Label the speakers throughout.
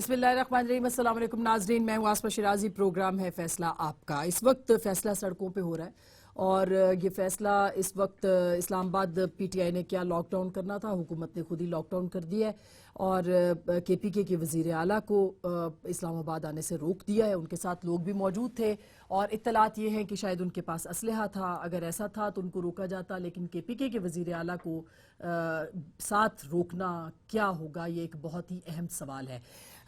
Speaker 1: بسم اللہ الرحمن الرحیم. السلام علیکم ناظرین, میں ہوں آسمہ شیرازی. پروگرام ہے فیصلہ آپ کا. اس وقت فیصلہ سڑکوں پہ ہو رہا ہے اور یہ فیصلہ اس وقت اسلام آباد پی ٹی آئی نے کیا لاک ڈاؤن کرنا تھا, حکومت نے خود ہی لاک ڈاؤن کر دیا ہے اور کے پی کے وزیر اعلیٰ کو اسلام آباد آنے سے روک دیا ہے. ان کے ساتھ لوگ بھی موجود تھے اور اطلاعات یہ ہیں کہ شاید ان کے پاس اسلحہ تھا. اگر ایسا تھا تو ان کو روکا جاتا, لیکن کے پی کے وزیر اعلیٰ کو ساتھ روکنا کیا ہوگا, یہ ایک بہت ہی اہم سوال ہے.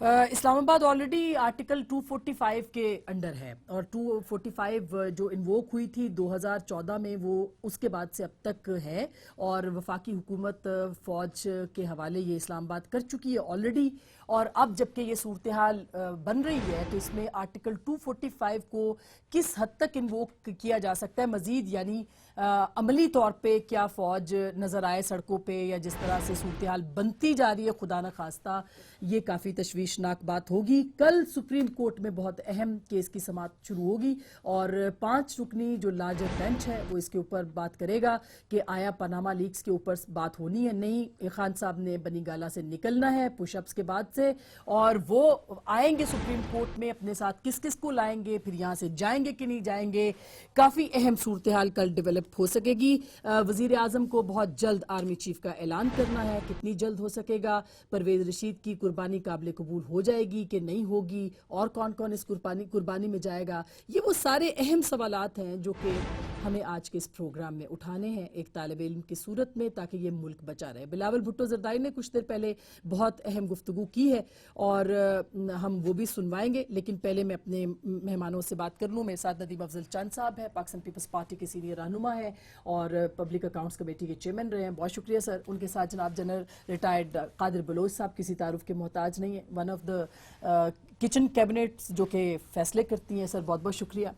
Speaker 1: اسلام آباد آلریڈی آرٹیکل 245 کے انڈر ہے اور 245 جو انووک ہوئی تھی 2014 میں وہ اس کے بعد سے اب تک ہے اور وفاقی حکومت فوج کے حوالے یہ اسلام آباد کر چکی ہے آلریڈی. اور اب جبکہ یہ صورتحال بن رہی ہے تو اس میں آرٹیکل 245 کو کس حد تک انووک کیا جا سکتا ہے مزید, یعنی عملی طور پہ کیا فوج نظر آئے سڑکوں پہ یا جس طرح سے صورتحال بنتی جا رہی ہے خدا نخواستہ, یہ کافی تشویشناک بات ہوگی. کل سپریم کورٹ میں بہت اہم کیس کی سماعت شروع ہوگی اور 5 رکنی جو لارجر بینچ ہے وہ اس کے اوپر بات کرے گا کہ آیا پاناما لیکس کے اوپر بات ہونی ہے نہیں. خان صاحب نے بنی گالا سے نکلنا ہے پش اپس کے بعد سے اور وہ آئیں گے سپریم کورٹ میں, اپنے ساتھ کس کس کو لائیں گے, پھر یہاں سے جائیں گے کہ نہیں جائیں گے. کافی اہم صورتحال کل ڈیولپ ہو سکے گی. وزیر اعظم کو بہت جلد آرمی چیف کا اعلان کرنا ہے, کتنی جلد ہو سکے گا. پرویز رشید کی قربانی قابل قبول ہو جائے گی کہ نہیں ہوگی, اور کون کون اس قربانی میں جائے گا. یہ وہ سارے اہم سوالات ہیں جو کہ ہمیں آج کے اس پروگرام میں اٹھانے ہیں ایک طالب علم کی صورت میں, تاکہ یہ ملک بچا رہے. بلاول بھٹو زرداری نے کچھ دیر پہلے بہت اہم گفتگو کی ہے اور ہم وہ بھی سنوائیں گے, لیکن پہلے میں اپنے مہمانوں سے بات کر لوں. میرے ساتھ ندیم افضل چند صاحب ہیں, پاکستان پیپلز پارٹی کے سینئر رہنما ہیں اور پبلک اکاؤنٹس کمیٹی کے چیئرمین رہے ہیں. بہت شکریہ سر. ان کے ساتھ جناب جنرل ریٹائرڈ قادر بلوچ صاحب کسی تعارف کے محتاج نہیں ہیں, one of the kitchen cabinets جو کہ فیصلے کرتی ہیں. سر بہت بہت شکریہ.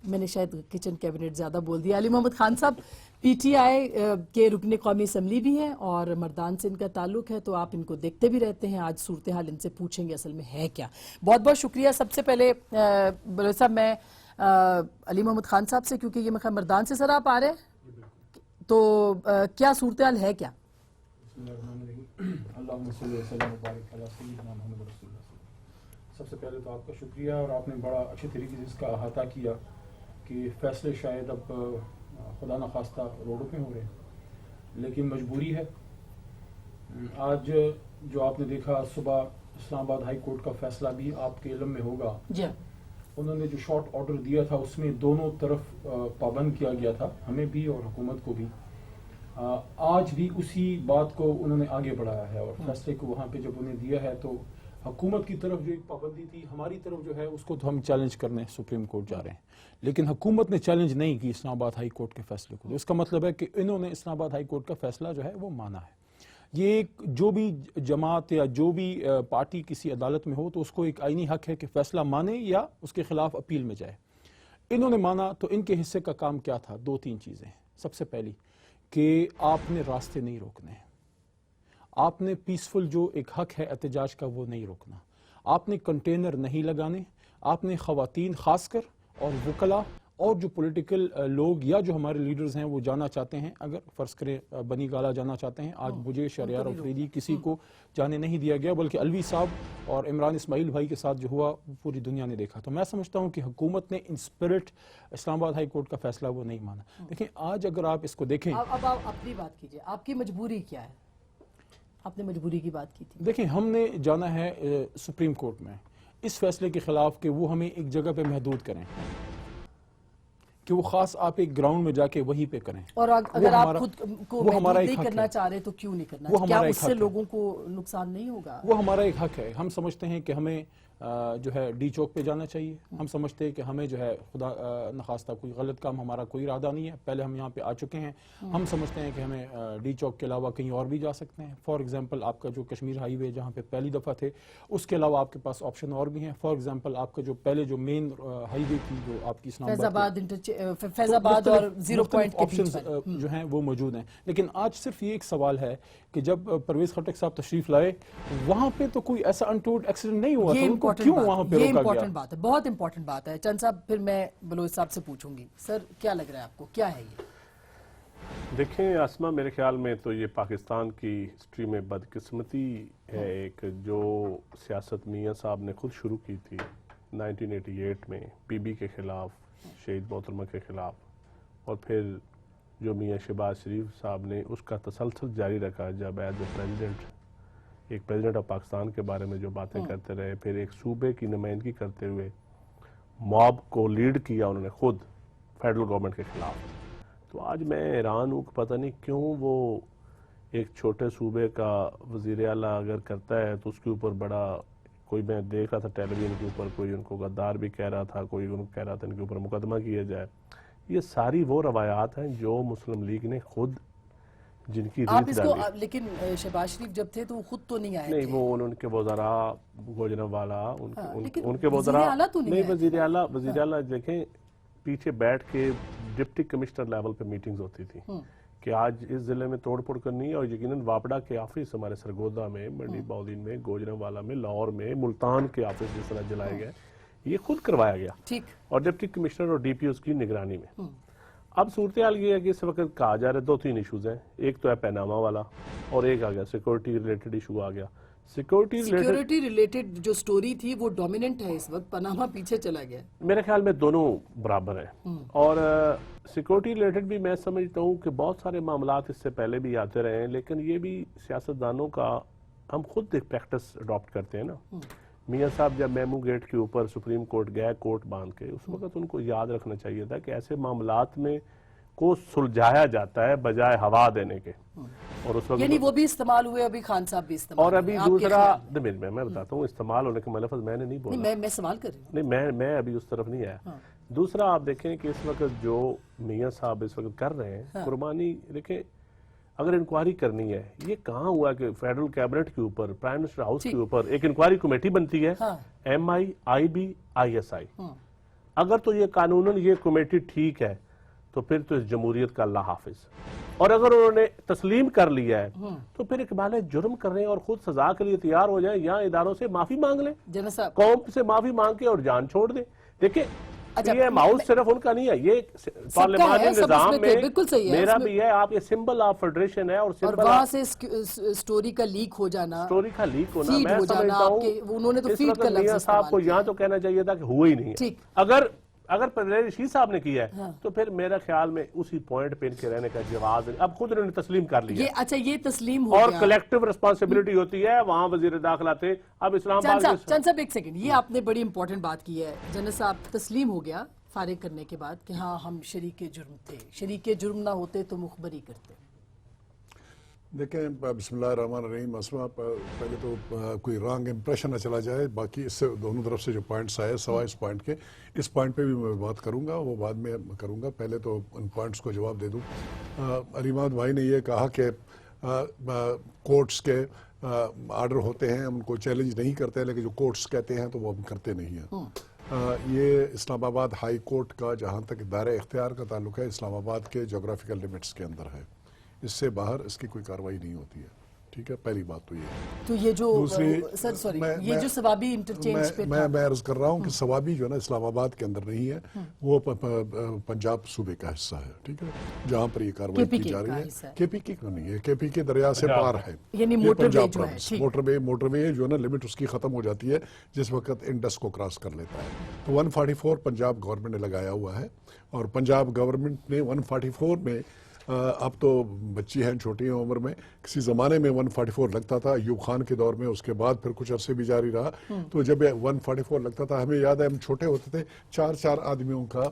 Speaker 1: میں نے شاید کچن کیبنٹ زیادہ بول دیا. علی محمد خان صاحب پی ٹی آئی کے رکن قومی اسمبلی بھی ہیں اور مردان سے ان کا تعلق ہے, تو آپ ان کو دیکھتے بھی رہتے ہیں. آج صورتحال ان سے پوچھیں گے اصل میں ہے کیا. بہت بہت شکریہ. سب سے پہلے بلوچ صاحب میں علی محمد خان صاحب سے, کیونکہ یہ میں مردان سے سر آپ آ رہے ہیں, تو کیا صورتحال ہے کیا؟
Speaker 2: سب سے پہلے تو آپ کا شکریہ, اور آپ نے بڑا اچھے طریقے سے اس کا احاطہ کیا کہ فیصلے شاید اب خدا نخواستہ روڈوں پہ ہو رہے ہیں, لیکن مجبوری ہے. آج جو آپ نے دیکھا صبح اسلام آباد ہائی کورٹ کا فیصلہ بھی آپ کے علم میں ہوگا.
Speaker 1: جی,
Speaker 2: انہوں نے جو شارٹ آرڈر دیا تھا اس میں دونوں طرف پابند کیا گیا تھا, ہمیں بھی اور حکومت کو بھی. آج بھی اسی بات کو انہوں نے آگے بڑھایا ہے اور فیصلے کو وہاں پہ جب انہیں دیا ہے تو حکومت کی طرف جو ایک پابندی تھی, ہماری طرف جو ہے اس کو تو ہم چیلنج کرنے سپریم کورٹ جا رہے ہیں, لیکن حکومت نے چیلنج نہیں کی اسلام آباد ہائی کورٹ کے فیصلے کو. اس کا مطلب ہے کہ انہوں نے اسلام آباد ہائی کورٹ کا فیصلہ جو ہے وہ مانا ہے. یہ جو بھی جماعت یا جو بھی پارٹی کسی عدالت میں ہو تو اس کو ایک آئینی حق ہے کہ فیصلہ مانے یا اس کے خلاف اپیل میں جائے. انہوں نے مانا تو ان کے حصے کا کام کیا تھا؟ 2-3 چیزیں. سب سے پہلی کہ آپ نے راستے نہیں روکنے ہیں, آپ نے پیسفل جو ایک حق ہے احتجاج کا وہ نہیں روکنا, آپ نے کنٹینر نہیں لگانے, آپ نے خواتین خاص کر اور وکلا اور جو پولیٹیکل لوگ یا جو ہمارے لیڈرز ہیں وہ جانا چاہتے ہیں, اگر فرض کریں بنی گالا جانا چاہتے ہیں, آج مجھے شہریار افریدی کسی کو جانے نہیں دیا گیا, بلکہ الوی صاحب اور عمران اسماعیل بھائی کے ساتھ جو ہوا پوری دنیا نے دیکھا. تو میں سمجھتا ہوں کہ حکومت نے ان اسپرٹ اسلام آباد ہائی کورٹ کا فیصلہ وہ نہیں مانا. دیکھیں آج اگر آپ اس کو دیکھیں,
Speaker 1: اب آپ اپنی بات کیجئے, آپ کی مجبوری کیا ہے؟ آپ نے مجبوری کی بات کی تھی.
Speaker 2: دیکھیں ہم نے جانا ہے سپریم کورٹ میں اس فیصلے کے خلاف کہ وہ ہمیں ایک جگہ پہ محدود کریں, کہ وہ خاص آپ ایک گراؤنڈ میں جا کے وہیں پہ کریں.
Speaker 1: اور اگر آپ خود کو محدود نہیں کرنا چاہ رہے تو کیوں نہیں کرنا؟ کیا اس سے لوگوں کو نقصان نہیں ہوگا؟
Speaker 2: وہ ہمارا ایک حق ہے. ہم سمجھتے ہیں کہ ہمیں جو ہے ڈی چوک پہ جانا چاہیے. ہم سمجھتے ہیں کہ ہمیں جو ہے خدا نخواستہ کوئی غلط کام, ہمارا کوئی ارادہ نہیں ہے, پہلے ہم یہاں پہ آ چکے ہیں. ہم سمجھتے ہیں کہ ہمیں ڈی چوک کے علاوہ کہیں اور بھی جا سکتے ہیں. فار ایگزامپل آپ کا جو کشمیر ہائی وے جہاں پہ پہلی دفعہ تھے, اس کے علاوہ آپ کے پاس آپشن اور بھی ہیں. فار ایگزامپل آپ کا جو پہلے جو مین ہائی وے تھی جو آپ کی
Speaker 1: فیض آباد اور 0 پوائنٹ
Speaker 2: آپشنز جو ہیں وہ موجود ہیں. لیکن آج صرف یہ ایک سوال ہے کہ جب پرویز خٹک صاحب تشریف لائے وہاں پہ تو کوئی ایسا انٹوڈ ایکسیڈنٹ نہیں ہوا تھا, کیوں وہاں پہ روکا گیا؟
Speaker 1: امپورٹنٹ بات ہے, بہت امپورٹنٹ بات ہے. چند صاحب پھر میں بلوچ صاحب سے پوچھوں گی. سر کیا لگ رہا ہے آپ کو, کیا ہے یہ؟
Speaker 3: دیکھیں آسما، میرے خیال میں تو یہ پاکستان کی ہسٹری میں بدقسمتی ہے ایک، جو سیاست میاں صاحب نے خود شروع کی تھی 1988 میں بی بی کے خلاف، شہید محترمہ کے خلاف، اور پھر جو میاں شہباز شریف صاحب نے اس کا تسلسل جاری رکھا، جب ایز اے پریزیڈنٹ، ایک پریزیڈنٹ آف پاکستان کے بارے میں جو باتیں کرتے رہے، پھر ایک صوبے کی نمائندگی کرتے ہوئے موب کو لیڈ کیا انہوں نے خود فیڈرل گورنمنٹ کے خلاف۔ تو آج میں حیران ہوں کہ پتہ نہیں کیوں وہ ایک چھوٹے صوبے کا وزیر اعلیٰ اگر کرتا ہے تو اس کے اوپر بڑا، کوئی میں دیکھ رہا تھا ٹیلی ویژن کے اوپر، کوئی ان کو غدار بھی کہہ رہا تھا، کوئی ان کو کہہ رہا تھا ان کے اوپر مقدمہ کیا جائے۔ یہ ساری وہ روایات ہیں جو مسلم لیگ نے خود جن کی
Speaker 1: آپ
Speaker 3: ریت
Speaker 1: اس کو،
Speaker 3: ڈالی۔
Speaker 1: لیکن شہباز شریف جب تھے تو وہ خود تو نہیں آئے
Speaker 3: نہیں،
Speaker 1: تھے۔
Speaker 3: وہ ان کے وزراء گوجرانوالا،
Speaker 1: لیکن
Speaker 3: ان کے
Speaker 1: وزیر
Speaker 3: وزراء
Speaker 1: اعلیٰ تو نہیں
Speaker 3: نہیں،
Speaker 1: آئے
Speaker 3: وزیر اعلیٰ دیکھیں پیچھے بیٹھ کے ڈپٹی کمشنر لیول پہ میٹنگز ہوتی تھی کہ آج اس ضلع میں توڑ پھوڑ کرنی ہے، اور یقیناً واپڈا کے آفس ہمارے سرگودا میں، منڈی باؤدین میں، گوجرانوالا میں، لاہور میں، ملتان کے آفس جس طرح جلائے گئے، یہ خود کروایا گیا،
Speaker 1: ٹھیک،
Speaker 3: اور ڈپٹی کمشنر اور ڈی پی اوز کی نگرانی میں۔ اب صورتحال یہ ہے کہ اس وقت کہا جا رہا ہے 2-3 ایشوز ہیں، ایک تو ہے پیناما والا، اور ایک آ گیا سیکورٹی ریلیٹڈ ایشو آ گیا۔
Speaker 1: سیکیورٹی ریلیٹڈ جو سٹوری تھی وہ ڈومیننٹ ہے اس وقت، پاناما پیچھے چلا گیا۔
Speaker 3: میرے خیال میں دونوں برابر ہیں، اور سیکورٹی ریلیٹڈ بھی میں سمجھتا ہوں کہ بہت سارے معاملات اس سے پہلے بھی آتے رہے ہیں، لیکن یہ بھی سیاستدانوں کا، ہم خود ایک پریکٹس اڈاپٹ کرتے ہیں نا۔ میاں صاحب جب میمو گیٹ کے اوپر سپریم کورٹ گئے کوٹ باندھ کے، اس وقت ان کو یاد رکھنا چاہیے تھا کہ ایسے معاملات میں کو سلجھایا جاتا ہے بجائے ہوا دینے کے، اور اس وقت
Speaker 1: یعنی وہ بھی استعمال ہوئے، ابھی خان صاحب بھی استعمال
Speaker 3: اور
Speaker 1: ہوئے،
Speaker 3: ابھی
Speaker 1: آپ کے
Speaker 3: دوسرا
Speaker 1: خیال
Speaker 3: میں بتاتا ہوں، استعمال ہونے کے لفظ میں نے نہیں بولا،
Speaker 1: نہیں، میں سوال کر رہی ہوں۔
Speaker 3: نہیں، میں ابھی اس طرف نہیں آیا۔ دوسرا آپ دیکھیں کہ اس وقت جو میاں صاحب اس وقت کر رہے ہیں قربانی، دیکھیں اگر انکوائری کرنی ہے، یہ کہاں ہوا کہ فیڈرل کیبنٹ کے اوپر، پرائم منسٹر ہاؤس کے اوپر ایک انکوائری کمیٹی بنتی ہے، M I B I S I. اگر تو یہ قانوناً یہ کمیٹی ٹھیک ہے تو پھر تو اس جمہوریت کا اللہ حافظ، اور اگر انہوں نے تسلیم کر لیا ہے تو پھر اقبال جرم کر رہے ہیں اور خود سزا کے لیے تیار ہو جائیں، یہاں اداروں سے معافی مانگ لیں،
Speaker 1: جنرل صاحب
Speaker 3: قوم سے معافی مانگ کے اور جان چھوڑ دیں۔ دیکھیں یہ ہاؤس صرف ان کا نہیں ہے، یہ پارلیمانی نظام میں میرا بھی ہے، آپ یہ سمبل آف فیڈریشن ہے، اور
Speaker 1: وہاں سے سٹوری کا لیک ہو جانا،
Speaker 3: سٹوری کا لیک ہونا،
Speaker 1: فیڈ
Speaker 3: میں
Speaker 1: ہو جانا،
Speaker 3: سمجھتا ہوں
Speaker 1: انہوں نے تو
Speaker 3: اس
Speaker 1: فیڈ
Speaker 3: وقت
Speaker 1: کا لفظ
Speaker 3: میاں صاحب کو یہاں تو کہنا چاہیے تھا کہ ہوا ہی نہیں ہے۔ اگر پرویز رشید صاحب نے کیا ہے تو پھر میرا خیال میں اسی پوائنٹ پہ ان کے رہنے کا جواز ہے، اب خود انہوں نے تسلیم کر لیا،
Speaker 1: اچھا یہ تسلیم ہو
Speaker 3: اور
Speaker 1: گیا،
Speaker 3: کلیکٹیو رسپانسبلٹی ہوتی ہے، وہاں وزیر داخلہ تھے، اب اسلام آباد
Speaker 1: چند صاحب ایک سیکنڈ، یہ آپ نے بڑی امپورٹنٹ بات کی ہے جنرل صاحب، تسلیم ہو گیا فارغ کرنے کے بعد کہ ہاں ہم شریک جرم تھے، شریک جرم نہ ہوتے تو مخبری کرتے۔
Speaker 4: دیکھیں بسم اللہ الرحمن الرحیم، اسما پہلے تو کوئی رانگ امپریشن نہ چلا جائے، باقی اس سے دونوں طرف سے جو پوائنٹس آئے سوائے اس پوائنٹ کے، اس پوائنٹ پہ بھی میں بات کروں گا، وہ بعد میں کروں گا، پہلے تو ان پوائنٹس کو جواب دے دوں۔ علی محمد بھائی نے یہ کہا کہ کورٹس کے آرڈر ہوتے ہیں، ہم ان کو چیلنج نہیں کرتے، لیکن جو کورٹس کہتے ہیں تو وہ ہم کرتے نہیں ہیں۔ یہ اسلام آباد ہائی کورٹ کا جہاں تک دائرہ اختیار کا تعلق ہے، اسلام آباد کے جغرافیکل لمٹس کے اندر ہے، اس سے باہر اس کی کوئی کارروائی نہیں ہوتی ہے، ٹھیک ہے، پہلی بات تو یہ ہے۔
Speaker 1: تو یہ جو
Speaker 4: دوسری،
Speaker 1: سر سوری، یہ جو ثوابی انٹرچینج پہ
Speaker 4: میں عرض کر رہا ہوں کہ ثوابی جو ہے نا اسلام آباد کے اندر نہیں ہے، وہ پنجاب صوبے کا حصہ ہے، ٹھیک ہے، جہاں پر یہ کارروائی کی جا رہی ہے، کے پی کے کا نہیں ہے، کے پی کے دریا سے پار ہے،
Speaker 1: یعنی
Speaker 4: موٹر وے جو ہے نا لمٹ اس کی ختم ہو جاتی ہے جس وقت انڈس کو کراس کر لیتا ہے، تو 144 پنجاب گورنمنٹ نے لگایا ہوا ہے، اور پنجاب گورنمنٹ نے 144 میں، اب تو بچی ہیں چھوٹی ہیں عمر میں، کسی زمانے میں 144 لگتا تھا ایوب خان کے دور میں، اس کے بعد پھر کچھ عرصے بھی جاری رہا، تو جب 144 لگتا تھا، ہمیں یاد ہے ہم چھوٹے ہوتے تھے، 4 آدمیوں کا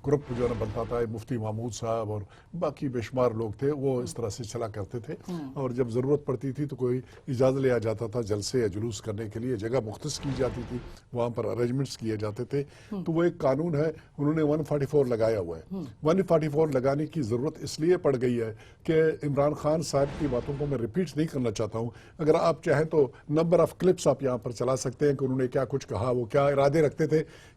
Speaker 4: گروپ جو ہے نا بنتا تھا، مفتی محمود صاحب اور باقی بے شمار لوگ تھے، وہ اس طرح سے چلا کرتے تھے، اور جب ضرورت پڑتی تھی تو کوئی اجازت لیا جاتا تھا جلسے یا جلوس کرنے کے لیے، جگہ مختص کی جاتی تھی، وہاں پر ارینجمنٹس کیے جاتے تھے، تو وہ ایک قانون ہے، انہوں نے 144 لگایا ہوا ہے۔ 144 لگانے کی ضرورت اس لیے پڑ گئی ہے کہ عمران خان صاحب کی باتوں کو میں ریپیٹ نہیں کرنا چاہتا ہوں، اگر آپ چاہیں تو نمبر آف کلپس آپ یہاں پر چلا سکتے ہیں کہ انہوں نے کیا کچھ کہا، وہ کیا ارادے رکھتے تھے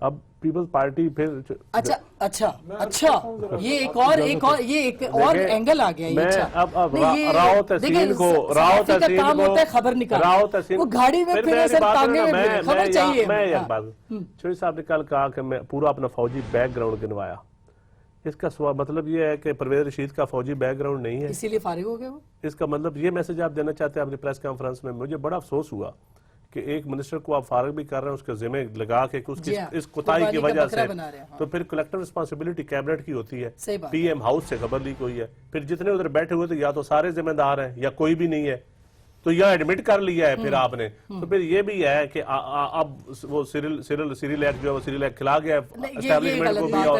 Speaker 3: اب پیپلز پارٹی پھر
Speaker 1: اچھا یہ ایک اور اینگل آ گیا.
Speaker 3: میں اب راؤ تحسین کو
Speaker 1: خبر نکال وہ گاڑی میں پھر سر ٹانگے میں خبر چاہیے.
Speaker 3: میں ایک بات چوہدری صاحب نے کل کہا کہ میں پورا اپنا فوجی بیک گراؤنڈ گنوایا. اس کا مطلب یہ ہے کہ پرویز رشید کا فوجی بیک گراؤنڈ نہیں ہے,
Speaker 1: اسی لیے فارغ ہو گئے وہ. اس
Speaker 3: کا مطلب یہ میسج آپ دینا چاہتے ہیں اپنی پریس کانفرنس میں. مجھے بڑا افسوس ہوا کہ ایک منسٹر کو آپ فارغ بھی کر رہے ہیں اس کے ذمہ لگا کے اس کوتاہی کی وجہ سے, تو پھر کلیکٹیو رسپانسبلٹی کیبنٹ کی ہوتی ہے. پی ایم ہاؤس سے خبر لیک ہوئی ہے, پھر جتنے ادھر بیٹھے ہوئے تھے یا تو سارے ذمہ دار ہیں یا کوئی بھی نہیں ہے, تو یا ایڈمٹ کر لیا ہے پھر آپ نے. تو پھر یہ بھی ہے کہ اب وہ سیریل ایکٹ جو ہے وہ سیریل ایکٹ کھلا گیا ہے اسٹیبلشمنٹ کو بھی. اور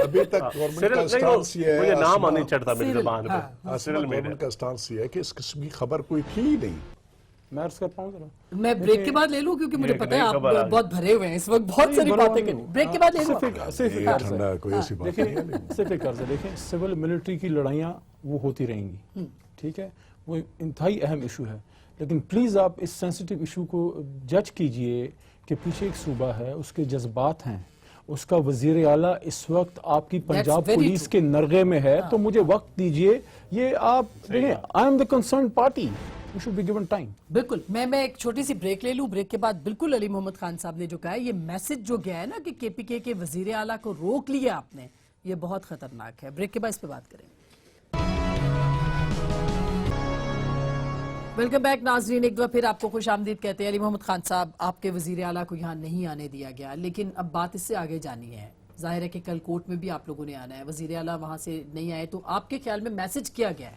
Speaker 4: ابھی تک گورنمنٹ کا سٹانس یہ ہے,
Speaker 3: مجھے نام نہیں چڑھتا میری زبان پہ,
Speaker 4: گورنمنٹ کا سٹانس یہ ہے کہ اس قسم کی خبر کوئی تھی ہی نہیں.
Speaker 2: میں عرض کر پاؤں ذرا,
Speaker 1: میں بریک کے بعد لے لوں کیونکہ مجھے پتا ہے آپ بہت بھرے ہوئے ہیں اس وقت, بہت ساری باتیں کریں. بریک کے بعد لے لوں.
Speaker 2: صرف ایک عرض ہے, دیکھیں سول ملٹری کی لڑائیاں وہ ہوتی رہیں گی, ٹھیک ہے, وہ انتہائی اہم ایشو ہے, لیکن پلیز آپ اس سینسٹیو ایشو کو جج کیجئے کہ پیچھے ایک صوبہ ہے, اس کے جذبات ہیں, اس کا وزیر اعلیٰ اس وقت آپ کی پنجاب پولیس کے نرغے میں ہے, تو مجھے وقت دیجئے. یہ آپ دیکھیں, I am the concerned party, you should be given time.
Speaker 1: بالکل. میں ایک چھوٹی سی بریک لے لوں. بریک کے بعد بالکل علی محمد خان صاحب نے جو کہا ہے, یہ میسج جو گیا ہے نا کہ کے پی کے وزیر اعلیٰ کو روک لیا آپ نے, یہ بہت خطرناک ہے. بریک کے بعد اس پہ بات کریں. ویلکم بیک ناظرین, ایک دفعہ پھر آپ کو خوش آمدید کہتے ہیں. علی محمد خان صاحب, آپ کے وزیر اعلیٰ کو یہاں نہیں آنے دیا گیا, لیکن اب بات اس سے آگے جانی ہے. ظاہر ہے کہ کل کورٹ میں بھی آپ لوگوں نے آنا ہے, وزیر اعلیٰ وہاں سے نہیں آئے, تو آپ کے خیال میں میسج کیا گیا ہے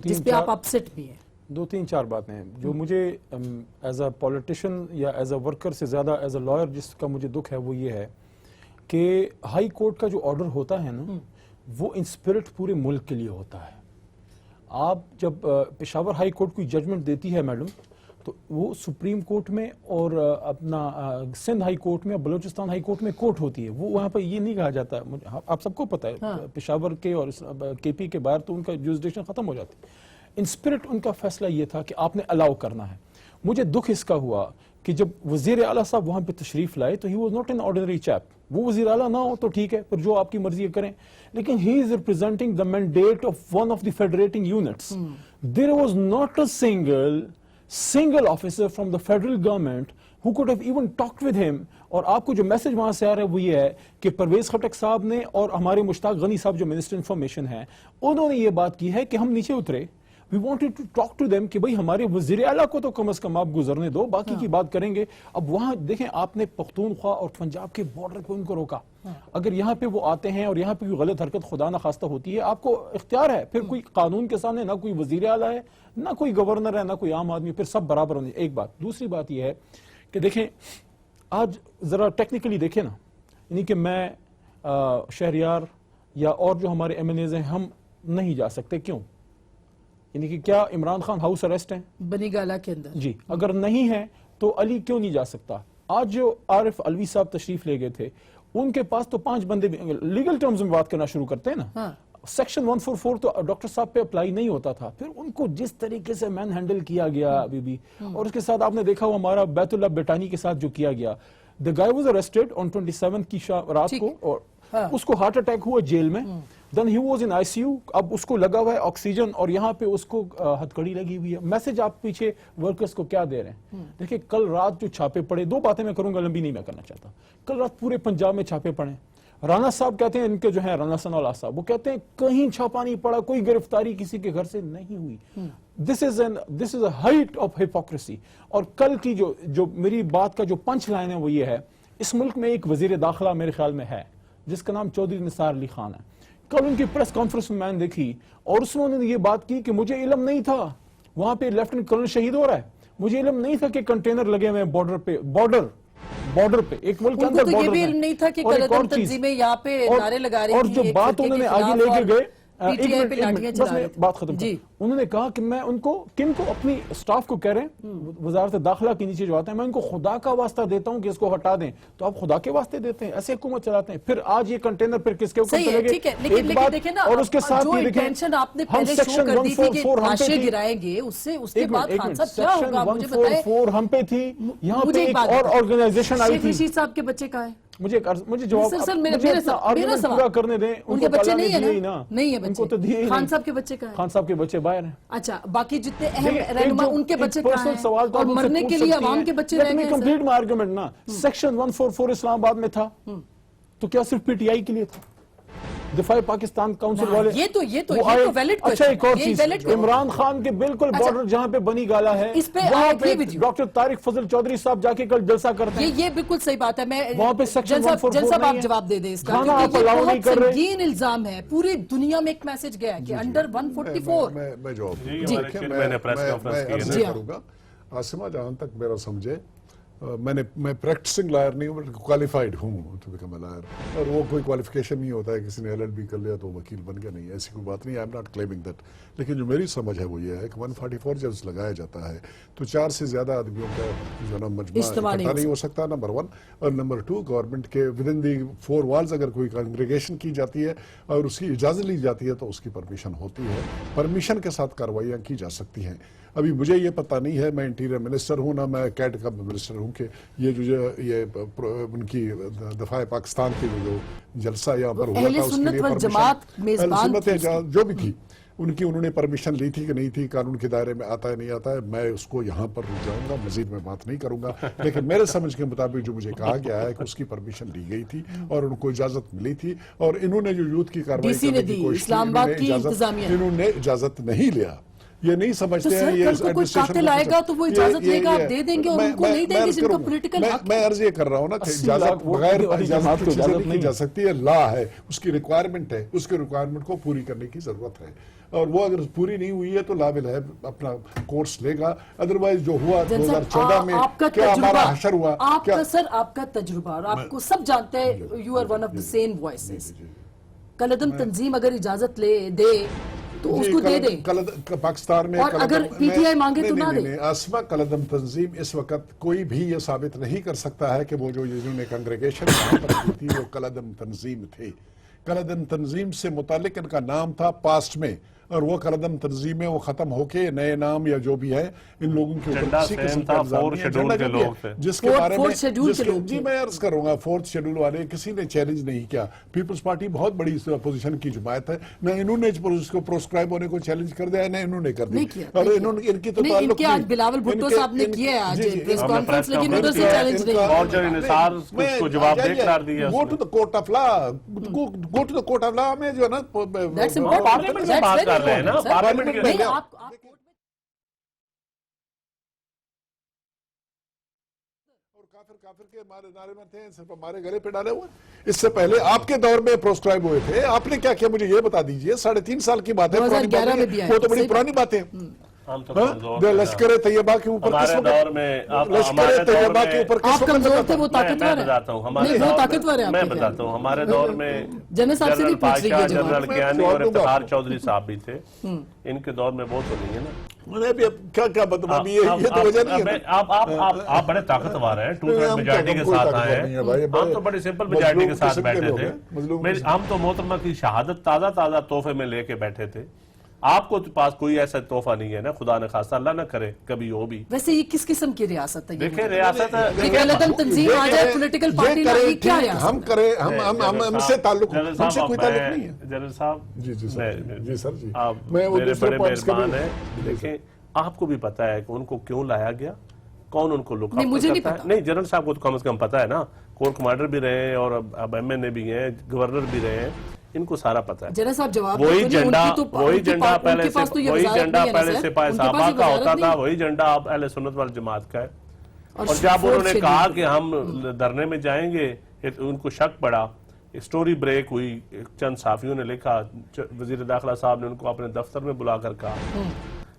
Speaker 1: جس پہ آپ اپسٹ بھی ہیں؟
Speaker 2: 2-3-4 باتیں ہیں جو مجھے ایز اے پولیٹیشین یا ایز اے ورکر سے زیادہ ایز اے لائر جس کا مجھے دکھ ہے وہ یہ ہے کہ ہائی کورٹ کا جو آرڈر ہوتا ہے نا, وہ ان اسپرٹ پورے ملک کے لیے ہوتا ہے. آپ جب پشاور ہائی کورٹ کوئی ججمنٹ دیتی ہے میڈم, تو وہ سپریم کورٹ میں اور اپنا سندھ ہائی کورٹ میں, بلوچستان ہائی کورٹ میں کورٹ ہوتی ہے. وہ وہاں پہ یہ نہیں کہا جاتا, آپ سب کو پتا ہے پشاور کے اور کے پی کے باہر تو ان کا جورسڈکشن ختم ہو جاتی ہے. ان اسپرٹ ان کا فیصلہ یہ تھا کہ آپ نے الاؤ کرنا ہے. مجھے دکھ اس کا ہوا کہ جب وزیر اعلیٰ صاحب وہاں پہ تشریف لائے تو he was not an ordinary cheap. وہ وزیر اعلیٰ نہ ہو تو ٹھیک ہے, پھر جو آپ کی مرضی کریں, لیکن he is representing the mandate of one of the federating units. There was not a single officer from the federal government who could have even talked with him. اور آپ کو جو میسج وہاں سے آ رہا ہے وہ یہ ہے کہ پرویز خٹک صاحب نے اور ہمارے مشتاق غنی صاحب جو منسٹر انفارمیشن ہیں, انہوں نے یہ بات کی ہے کہ ہم نیچے اترے, we wanted to talk to them کہ بھئی ہمارے وزیر اعلیٰ کو تو کم از کم آپ گزرنے دو, باقی کی بات کریں گے. اب وہاں دیکھیں, آپ نے پختونخوا اور پنجاب کے بارڈر پہ ان کو روکا. اگر یہاں پہ وہ آتے ہیں اور یہاں پہ کوئی غلط حرکت خدا نہ خواستہ ہوتی ہے, آپ کو اختیار ہے, پھر کوئی قانون کے سامنے نہ کوئی وزیر اعلیٰ ہے, نہ کوئی گورنر ہے, نہ کوئی عام آدمی, پھر سب برابر ہونے. ایک بات. دوسری بات یہ ہے کہ دیکھیں, آج ذرا ٹیکنیکلی دیکھیں نا, یعنی کہ میں شہریار یا اور جو ہمارے ایم این ایز ہیں, ہم نہیں جا سکتے. کیوں؟ یعنی کہ کیا عمران خان ہاؤس اریسٹ ہیں
Speaker 1: بنی گالا کے اندر؟ جی.
Speaker 2: اگر نہیں ہے تو علی کیوں نہیں جا سکتا؟ آج جو عارف علوی صاحب تشریف لے گئے تھے, ان کے پاس تو 5 بندے لیگل ٹرمز میں بات کرنا شروع کرتے ہیں نا. سیکشن 144 تو ڈاکٹر صاحب پہ اپلائی نہیں ہوتا تھا, پھر ان کو جس طریقے سے مین ہینڈل کیا گیا ابھی بھی, اور اس کے ساتھ آپ نے دیکھا وہ ہمارا بیت اللہ بیٹانی کے ساتھ جو کیا گیا. The guy was arrested on 27 کی رات کو, اور اس کو ہارٹ اٹیک ہوا جیل میں. Then he was in ICU. اب اس کو لگا ہوا ہے آکسیجن, اور یہاں پہ اس کو ہتھکڑی لگی ہوئی ہے. میسج آپ پیچھے ورکرز کو کیا دے رہے ہیں؟ دیکھیں, کل رات جو چھاپے پڑے, 2 باتیں میں کروں گا, لمبی نہیں میں کرنا چاہتا. کل رات پورے پنجاب میں چھاپے پڑے. رانا صاحب کہتے ہیں, ان کے جو ہیں رانا ثناء اللہ صاحب, وہ کہتے ہیں کہیں چھاپا نہیں پڑا, کوئی گرفتاری کسی کے گھر سے نہیں ہوئی. This is a height of hypocrisy. اور کل کی جو میری بات کا جو پنچ لائن ہے وہ یہ ہے, اس ملک میں ایک وزیر داخلہ میرے خیال میں ہے جس کا نام چودھری نثار علی خان ہے. کل ان کی پریس کانفرنس میں نے دیکھی, اور اس میں انہوں نے یہ بات کی کہ مجھے علم نہیں تھا وہاں پہ لیفٹیننٹ کرنل شہید ہو رہا ہے, مجھے علم نہیں تھا کہ کنٹینر لگے ہوئے ہیں بارڈر پہ ایک ملک کے اندر بارڈر
Speaker 1: یہ بھی علم نہیں تھا کہ قلعہ تنظیمیں یہاں پہ نعرے لگا رہی
Speaker 2: تھیں. اور جو بات انہوں نے آگے لے کے گئے,
Speaker 1: PTI پہ لاٹیاں چلا رہے تھے.
Speaker 2: بات ختم
Speaker 1: جی.
Speaker 2: انہوں نے کہا کہ میں ان کو کن کو اپنی سٹاف کو کہہ رہے ہیں وزارت داخلہ کے نیچے جو آتے ہیں میں ان کو خدا کا واسطہ دیتا ہوں کہ اس کو ہٹا دیں. تو آپ خدا کے واسطے دیتے ہیں, ایسے حکومت چلاتے ہیں. پھر آج یہ کنٹینر پھر کس کے اوپر
Speaker 1: صحیح ہے,
Speaker 2: چلے گئے,
Speaker 1: ٹھیک ہے, لیکن دیکھیں نا,
Speaker 2: اور اس کے ساتھ
Speaker 1: جو
Speaker 2: یہ دیکھیں
Speaker 1: انٹینشن آپ نے
Speaker 2: ہم
Speaker 1: پہلے شو
Speaker 2: سیکشن
Speaker 1: کر دی تھی کہ
Speaker 2: 144 ہم پہ
Speaker 1: لاشیں
Speaker 2: تھی.
Speaker 1: گرائیں گے, اس کے بعد خان صاحب کیا
Speaker 2: سیکشن
Speaker 1: ہوگا مجھے بتائیں.
Speaker 2: 144 ہم پہ تھی, یہاں پہ
Speaker 1: مجھے
Speaker 2: ایک اور آرگنائزیشن آئی
Speaker 1: شیخ
Speaker 2: تھی.
Speaker 1: رشید صاحب کے بچے کہاں ہیں؟
Speaker 2: مجھے جواب
Speaker 1: سر
Speaker 2: میرا
Speaker 1: میرا سوال
Speaker 2: پورا کرنے دیں.
Speaker 1: ان کے بچے نہیں ہیں
Speaker 2: نا,
Speaker 1: نہیں ہیں
Speaker 2: ان کو تو دیے ہی
Speaker 1: بچے. خان
Speaker 2: نہیں.
Speaker 1: صاحب کے بچے کہاں ہیں؟
Speaker 2: خان صاحب کے بچے باہر ہیں.
Speaker 1: اچھا, باقی جتنے اہم رہنما ان کے بچے کہاں ہیں؟
Speaker 2: سوال تو
Speaker 1: اور مرنے کے لیے عوام کے بچے رہ گئے ہیں.
Speaker 2: کمپلیٹ میں آرگومنٹ نا, سیکشن 144 اسلام آباد میں تھا تو کیا صرف پی ٹی آئی کے لیے تھا؟ دفاع پاکستان کاؤنسل والے
Speaker 1: یہ تو ویلڈ
Speaker 2: اچھا, ایک اور چیز, عمران خان کے بالکل بارڈر جہاں پہ بنی گالا ہے
Speaker 1: اس پہ
Speaker 2: وہاں پہ ڈاکٹر طارق فضل چودھری صاحب جا کے کل جلسہ کرتے ہیں.
Speaker 1: یہ بالکل صحیح بات ہے. میں
Speaker 2: وہاں پہ سیکشن 144
Speaker 1: جن صاحب
Speaker 2: نہیں
Speaker 1: آپ
Speaker 2: ہے.
Speaker 1: جواب دے دیں اس کا,
Speaker 2: کھانا آپ
Speaker 1: کیونکہ
Speaker 2: allow
Speaker 1: یہ
Speaker 2: نہیں
Speaker 1: بہت
Speaker 2: کر رہے.
Speaker 1: سنگین الزام ہے. پوری دنیا میں ایک میسج گیا کہ انڈر 144.
Speaker 4: میں جواب
Speaker 3: جی
Speaker 4: کروں گا. عاصمہ جہاں تک میرا سمجھے, میں پریکٹسنگ لائر نہیں ہوں, کوالیفائڈ ہوں ٹو بیکم اے لائر, اور وہ کوئی کوالیفیکیشن نہیں ہوتا ہے کسی نے LLB کر لیا تو وکیل بن گیا, نہیں, ایسی کوئی بات نہیں. I am not claiming that. لیکن جو میری سمجھ ہے وہ یہ ہے کہ 144 جب لگایا جاتا ہے تو 4 سے زیادہ آدمیوں کا جو نا مجموعہ اکٹھا نہیں ہو سکتا, نمبر 1. اور نمبر 2, گورنمنٹ کے ود ان دی 4 والز اگر کوئی کنگریگیشن کی جاتی ہے اور اس کی اجازت لی جاتی ہے تو اس کی پرمیشن ہوتی ہے, پرمیشن کے ساتھ کارروائیاں کی جا سکتی ہیں. ابھی مجھے یہ پتہ نہیں ہے, میں انٹیریئر منسٹر ہوں نہ میں کیٹ کا منسٹر ہوں, کہ یہ ان کی دفاع پاکستان کی جو جلسہ یہاں پر ہوا تھا اس کے لیے پرمیشن جو بھی تھی ان کی انہوں نے پرمیشن لی تھی کہ نہیں تھی, قانون کے دائرے میں آتا ہے نہیں آتا ہے, میں اس کو یہاں پر رک جاؤں گا, مزید میں بات نہیں کروں گا. لیکن میرے سمجھ کے مطابق جو مجھے کہا گیا ہے کہ اس کی پرمیشن لی گئی تھی اور ان کو اجازت ملی تھی, اور انہوں نے جو یوتھ کی کارروائی کرنے کی کوشش کی انہوں نے اجازت نہیں لیا. یہ نہیں سمجھتے ہیں یہ
Speaker 1: کوئی قاتل آئے گا تو وہ اجازت لے گا, آپ دے دیں گے, اور ان کو نہیں دیں گے جن کا پولیٹیکل حق ہے.
Speaker 4: میں عرض یہ کر رہا ہوں نا کہ اجازت بغیر اجازت کی چیزیں نہیں کی جا سکتی ہے, لا ہے, اس کی ریکوائرمنٹ ہے, اس کے ریکوائرمنٹ کو پوری کرنے کی ضرورت ہے, اور وہ اگر پوری نہیں ہوئی ہے تو لابل ہے اپنا کورس لے گا. ادروائز جو ہوا 2014 میں کیا ہمارا حشر ہوا,
Speaker 1: آپ کا تجربہ, اور آپ کو سب جانتے ہیں, you are one of the same voices. کلدم تنظیم اگر اجازت لے دے تو اس کو دے دیں
Speaker 4: پاکستان میں,
Speaker 1: اور اگر پی ٹی آئی مانگے تو نہ دیں.
Speaker 4: آسما کلدم تنظیم اس وقت کوئی بھی یہ ثابت نہیں کر سکتا ہے کہ وہ جو انہوں نے کنگریگیشن یہاں پر کی تھی وہ کلدم تنظیم تھی. کلدم تنظیم سے متعلق ان کا نام تھا پاسٹ میں, اور وہ کلدم تنظیم میں وہ ختم ہو کے نئے نام یا جو بھی ہے ان لوگوں کے اوپر کسی قسم کا الزام نہیں ہے, جس کے بارے میں جی میں عرض کروں گا 4th شیڈول والے کسی نے چیلنج نہیں کیا. پیپلز پارٹی بہت بڑی اپوزیشن کی جماعت ہے, نہ انہوں نے اس کو پروسکرائب ہونے کو چیلنج کر دیا, نہ انہوں نے کر دیا, اور ان کی تو تعلق
Speaker 1: نہیں. بلاول بھٹو صاحب نے کیا ہے آج پریس کانفرنس, لیکن ادھر سے چیلنج نہیں.
Speaker 3: اور جو انحصار کو جواب دے قرار دیا,
Speaker 4: go to the court of law, go to the court of law میں جو ہے نا
Speaker 3: پارلیمنٹ میں بات کر رہے ہیں نا, پارلیمنٹ
Speaker 4: کافر کے ہمارے نعرے میں تھے, صرف ہمارے گلے پہ ڈالے ہوئے. اس سے پہلے آپ کے دور میں پروسکرائب ہوئے تھے, آپ نے کیا کیا مجھے یہ بتا دیجئے. 3.5 سال کی بات ہے, وہ تو بڑی پرانی باتیں. لشکر طیبہ کے اوپر کس وقت, لشکر طیبہ کے اوپر کس وقت
Speaker 1: کمزور تھے, وہ طاقتور
Speaker 3: میں بتاتا ہوں, میں بتاتا ہوں, ہمارے دور میں
Speaker 1: جنرل صاحب سے نہیں پوچھ رہی ہے
Speaker 3: جنرل کیانی اور افتخار چودھری صاحب بھی تھے, ان کے دور میں وہ تو نہیں ہے نا.
Speaker 4: کیا بدنامی ہے, یہ تو وجہ نہیں ہے.
Speaker 3: آپ بڑے طاقتور ہیں, 2/3 میجارٹی کے ساتھ آئے ہیں, ہم تو بڑی سمپل میجارٹی کے ساتھ بیٹھے تھے. ہم تو محترمہ کی شہادت تازہ تحفے میں لے کے بیٹھے تھے. آپ کو پاس کوئی ایسا تحفہ نہیں ہے نا, خدا نہ خواستہ, اللہ نہ کرے کبھی ہو بھی.
Speaker 1: ویسے یہ کس قسم کی ریاست ہے؟
Speaker 3: دیکھیں ریاست
Speaker 1: تنظیم آ جائے, پولیٹیکل پارٹی کیا ریاست,
Speaker 4: ہم کریں, ہم سے تعلق, ہم سے کوئی تعلق نہیں ہے.
Speaker 3: جنرل صاحب
Speaker 4: جی سر, جی
Speaker 3: آپ میرے بڑے مہربان ہیں. دیکھیں آپ کو بھی پتا ہے کہ ان کو کیوں لایا گیا, کون ان کو لک اپ کرتا ہے. نہیں, جنرل صاحب کو تو کم از کم پتا ہے نا, کور کمانڈر بھی رہے ہیں اور اب MNA بھی ہیں, گورنر بھی رہے ہیں, ان کو سارا پتا ہے.
Speaker 1: جنرل صاحب جواب
Speaker 3: وہی جھنڈا پہلے سپاہی صحابہ کا ہوتا تھا, وہی جھنڈا اب اہل سنت والجماعت کا ہے. اور جب انہوں نے کہا کہ ہم دھرنے میں جائیں گے, ان کو شک پڑا, اسٹوری بریک ہوئی, چند صحافیوں نے لکھا, وزیر داخلہ صاحب نے ان کو اپنے دفتر میں بلا کر کہا.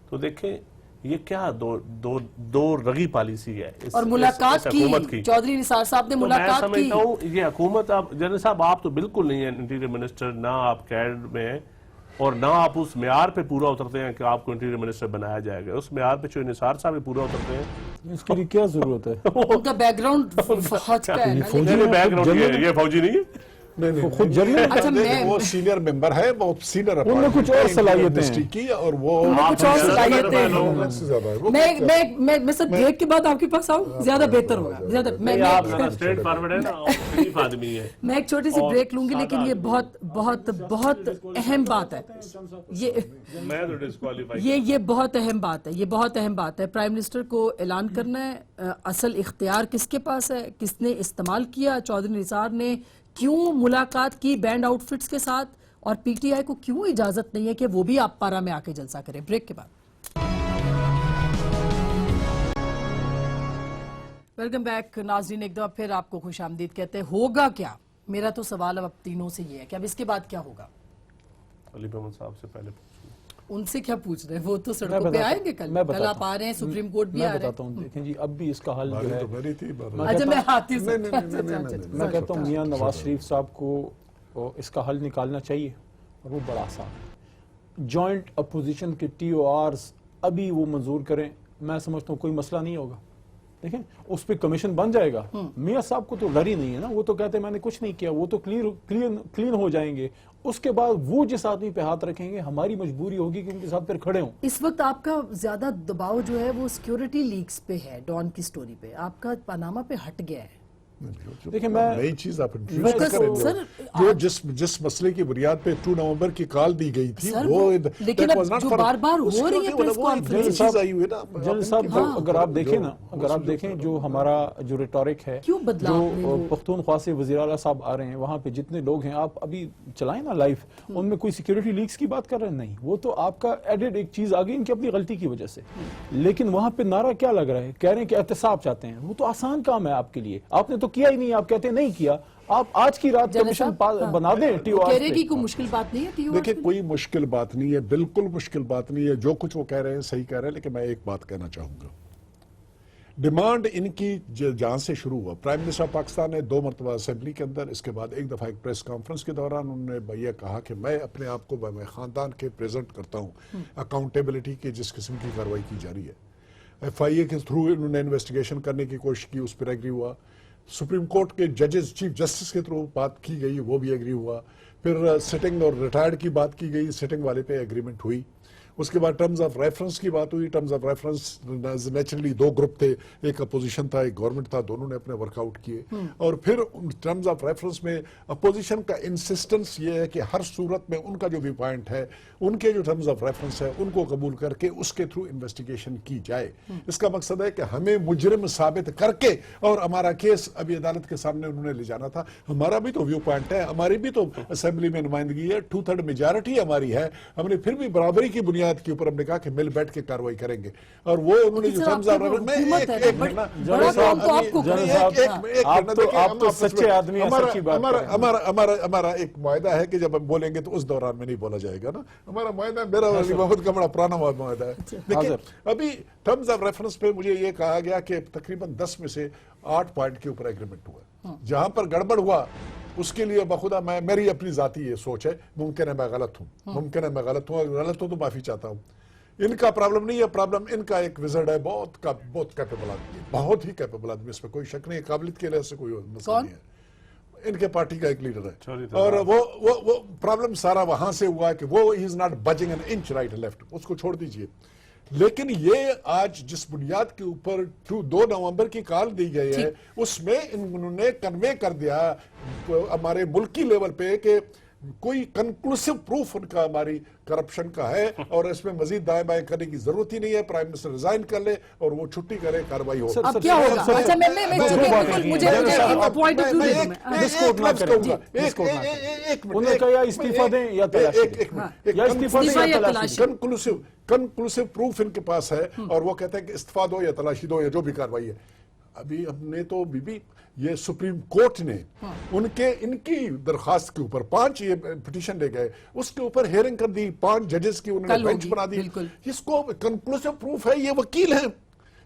Speaker 3: تو دیکھیں یہ کیا دو رگی پالیسی ہے
Speaker 1: اور ملاقات کی چودھری نثار صاحب نے ملاقات کی.
Speaker 3: میں سمجھتا ہوں یہ حکومت, آپ جنرل صاحب آپ تو بالکل نہیں ہیں انٹیریئر منسٹر, نہ آپ کیڈ میں ہیں, اور نہ آپ اس معیار پہ پورا اترتے ہیں کہ آپ کو انٹیریئر منسٹر بنایا جائے گا. اس معیار پہ جو نثار صاحب بھی پورا اترتے ہیں.
Speaker 5: اس کے لیے کیا ضرورت ہے؟
Speaker 1: ان کا بیک گراؤنڈ فوج کا ہے نا.
Speaker 3: یہ بیک گراؤنڈ یہ فوجی نہیں ہے.
Speaker 5: خود جنرل
Speaker 1: اچھا
Speaker 4: وہ سینئر ممبر ہے, وہ سینئر
Speaker 5: ان میں کچھ اور صلاحیتیں ہیں
Speaker 4: کی, اور وہ
Speaker 1: کچھ اور صلاحیتیں
Speaker 3: آپ
Speaker 1: میں سب بریک کے بعد آپ کے پاس آؤں, زیادہ بہتر ہوگا. زیادہ
Speaker 3: آپ اسٹریٹ فارورڈ ہے نا, شریف آدمی ہے.
Speaker 1: میں ایک چھوٹی سی بریک لوں گی, لیکن یہ بہت بہت بہت اہم بات ہے.
Speaker 3: میں تو ڈسکوالیفائی.
Speaker 1: یہ بہت اہم بات ہے, یہ بہت اہم بات ہے. پرائم منسٹر کو اعلان کرنا ہے. اصل اختیار کس کے پاس ہے, کس نے استعمال کیا؟ چودھری نثار نے کیوں ملاقات کی بینڈ آؤٹ فٹس کے ساتھ, اور پی ٹی آئی کو کیوں اجازت نہیں ہے کہ وہ بھی آپ پارا میں آ کے جلسہ کرے؟ بریک کے بعد ویلکم بیک. ناظرین ایک دفعہ پھر آپ کو خوش آمدید کہتے ہیں. ہوگا کیا؟ میرا تو سوال اب تینوں سے یہ ہے کہ اب اس کے بعد کیا ہوگا؟
Speaker 3: علی محمد صاحب سے پہلے پوچھوں.
Speaker 1: ان سے کیا پوچھ رہے ہیں, وہ تو سڑکوں پہ آئیں گے. کل آپ آ رہے ہیں, سپریم کورٹ بھی آ رہے ہیں.
Speaker 5: میں بتاتا ہوں, دیکھیں جی اب بھی اس کا حل جو ہے,
Speaker 1: اچھا میں ہاتھی سے
Speaker 5: میں کہتا ہوں میاں نواز شریف صاحب کو اس کا حل نکالنا چاہیے, اور وہ بڑا آسان ہے. جوائنٹ اپوزیشن کے ٹی او آرز ابھی وہ منظور کریں, میں سمجھتا ہوں کوئی مسئلہ نہیں ہوگا. دیکھیں اس پہ کمیشن بن جائے گا. میاں صاحب کو تو ڈر ہی نہیں ہے نا, وہ تو کہتے ہیں میں نے کچھ نہیں کیا, وہ تو کلین ہو جائیں گے. اس کے بعد وہ جس آدمی پہ ہاتھ رکھیں گے, ہماری مجبوری ہوگی کہ ان کے ساتھ پھر کھڑے ہوں.
Speaker 1: اس وقت آپ کا زیادہ دباؤ جو ہے وہ سیکیورٹی لیکس پہ ہے, ڈان کی سٹوری پہ. آپ کا پاناما پہ ہٹ گیا ہے.
Speaker 5: دیکھیں میں
Speaker 4: نئی چیز آپ انٹروڈیوس کریں, جو جس مسئلے کی بنیاد پہ 2 نومبر کی کال دی گئی تھی, وہ
Speaker 1: لیکن اب جو بار بار ہو رہی ہے پریس کانفرنس.
Speaker 5: جنرل صاحب اگر آپ دیکھیں نا, اگر آپ دیکھیں جو ہمارا جو ریٹورک ہے, جو پختونخوا سے وزیر اعلیٰ صاحب آ رہے ہیں, وہاں پہ جتنے لوگ ہیں, آپ ابھی چلائیں نا لائف, ان میں کوئی سیکیورٹی لیکس کی بات کر رہے ہیں نہیں. وہ تو آپ کا ایڈڈ ایک چیز آ گئی ان کی اپنی غلطی کی وجہ سے. لیکن وہاں پہ نعرہ کیا لگ رہا ہے, کہہ رہے ہیں کہ احتساب چاہتے ہیں. وہ تو آسان کام ہے آپ کے لیے, آپ نے تو کیا ہی نہیں. آپ کہتے ہیں نہیں کیا, آپ آج کی رات کمیشن بنا دیں ٹی او آر
Speaker 1: کہہ رہے کہ کوئی مشکل بات نہیں ہے ٹی او آر.
Speaker 4: دیکھیں کوئی مشکل بات نہیں ہے, بالکل مشکل بات نہیں ہے. جو کچھ وہ کہہ رہے ہیں صحیح کہہ رہے ہیں, لیکن میں ایک بات کہنا چاہوں گا. ڈیمانڈ ان کی جہاں سے شروع ہوا, پرائم منسٹر پاکستان نے 2 مرتبہ اسمبلی کے اندر, اس کے بعد ایک دفعہ ایک پریس کانفرنس کے دوران انہوں نے یہ کہا کہ میں اپنے آپ کو میں خاندان کے پریزنٹ کرتا ہوں اکاؤنٹیبلٹی کی جس قسم کی کارروائی کی جا رہی ہے. ایف آئی اے کے تھرو انہوں نے انویسٹیگیشن کرنے کی کوشش کی, اس پر ایگری ہوا. سپریم کورٹ کے ججز, چیف جسٹس کے تھرو بات کی گئی, وہ بھی ایگری ہوا. پھر سٹنگ اور ریٹائرڈ کی بات کی گئی, سٹنگ والے پہ ایگریمنٹ ہوئی. اس کے بعد ٹرمز آف ریفرنس کی بات ہوئی. Terms of reference naturally 2 group تھے, ایک اپوزیشن تھا ایک گورنمنٹ تھا, دونوں نے اپنے ورک آؤٹ کیے. اور پھر ٹرمز آف ریفرنس میں اپوزیشن کا انسسٹنس یہ ہے کہ ہر صورت میں ان کا جو ویو پوائنٹ ہے, ان کے جو ٹرمز آف ریفرنس ہے, ان کو قبول کر کے اس کے تھرو انویسٹیگیشن کی جائے. اس کا مقصد ہے کہ ہمیں مجرم ثابت کر کے, اور ہمارا کیس ابھی عدالت کے سامنے انہوں نے لے جانا تھا. ہمارا بھی تو ویو پوائنٹ ہے, ہماری بھی تو اسمبلی میں نمائندگی ہے, 2/3 میجارٹی ہماری ہے. ہم نے پھر بھی برابری کی بنیاد کے اوپر ہم نے کہا کہ مل بیٹھ کے کارروائی کریں گے. اور وہ انہوں نے جو ٹرمز آف ریفرنس ہمارا ایک معاہدہ ہے کہ جب ہم بولیں گے تو اس دوران میں نہیں بولا جائے گا نا. ہمارا معاہدہ میرا علی محمد کا بڑا پرانا معاہدہ ہے. دیکھیں ابھی ٹرمز آف ریفرنس پہ مجھے یہ کہا گیا کہ تقریباً 10 میں سے 8 پوائنٹ کے اوپر ایگریمنٹ ہوا. جہاں پر گڑبڑ ہوا اس کے لیے بخدا میری اپنی ذاتی یہ سوچ ہے, ممکن ہے میں غلط ہوں, اگر غلط ہوں تو معافی چاہتا ہوں. ان کا پرابلم نہیں ہے, پرابلم ان کا ایک وزرڈ ہے, بہت کیپیبل آدمی, بہت ہی کیپیبل آدمی, اس پہ کوئی شک نہیں ہے. قابلیت کے لحاظ سے کوئی مسئلہ نہیں ہے. ان کے پارٹی کا ایک لیڈر ہے, اور وہ پرابلم سارا وہاں سے ہوا کہ وہ he is not budging an inch right left, اس کو چھوڑ دیجئے. لیکن یہ آج جس بنیاد کے اوپر 2 نومبر کی کال دی گئی ہے, اس میں انہوں نے کنوے کر دیا ہمارے ملکی لیول پہ کہ کوئی کنکلوسیو پروف ان کا ہماری کرپشن کا ہے, اور اس میں مزید دائیں بائیں کرنے کی ضرورت ہی نہیں ہے. پرائم منسٹر ریزائن کر لے اور وہ چھٹی کرے, کارروائی ہو.
Speaker 1: اب کیا ہوگا؟ اچھا مجھے پوائنٹ آف
Speaker 5: ویو
Speaker 4: کنکلوسیو پروف ان کے پاس ہے, اور وہ کہتے ہیں کہ استعفا دو یا تلاشی دو یا جو بھی کارروائی ہے. ابھی ہم نے تو یہ سپریم کورٹ نے ان کی درخواست کے اوپر 5 یہ پٹیشن لے گئے, اس کے اوپر ہیئرنگ کر دی, 5 ججز کی انہوں نے بینچ بنا دی. اس کو کنکلوسیو پروف ہے, یہ وکیل ہیں,